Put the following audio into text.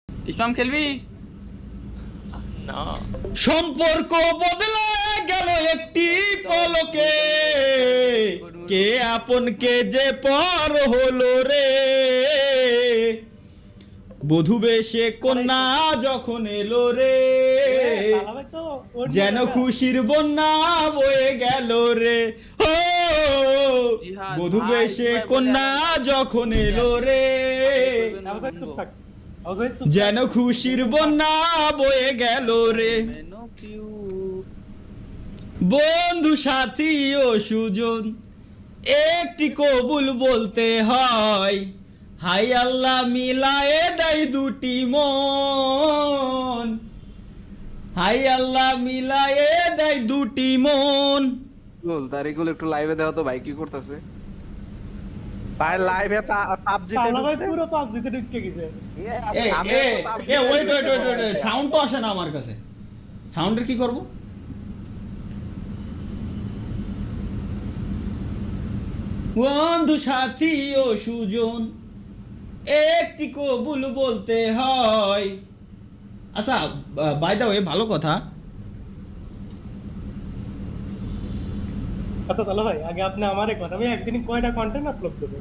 ইসলাম খেলবি না সম্পর্ক বদলে গেল একটি পলকে, কে আপন কে যে পর হলো রে। বধূ বেশে কন্যা যখন এলো রে, যেন খুশির বন্যা বয়ে গেল রে। ও বধূ বেশে কন্যা যখন এলো রে, যেন খুশির বন্যা বয়ে গেল রে। বন্ধু সাথী ও সুজন একটি কবুল বলতে হয়, হাই আল্লাহ মিলায়ে দেয় দুটি মন, হাই আল্লাহ মিলায়ে দেয় দুটি মন। তারিকুল একটু লাইভে দেওয়া তো ভাই কি করতেছে? ভাই লাইভে পাবজিতে পুরো পাবজিতে ঢুকে গেছে। ওয়েট সাউন্ড তো আসে না আমার কাছে, সাউন্ডের কি করব? বন্ধু সাথী ও সুজন একটি কবুল বলতে হয়। আচ্ছা বাই দা ওয়ে, ভালো কথা। আচ্ছা তাহলে ভাই আগে আপনি আমারে কোন, আমি একদিন কয়টা কন্টেন্ট আপলোড করব?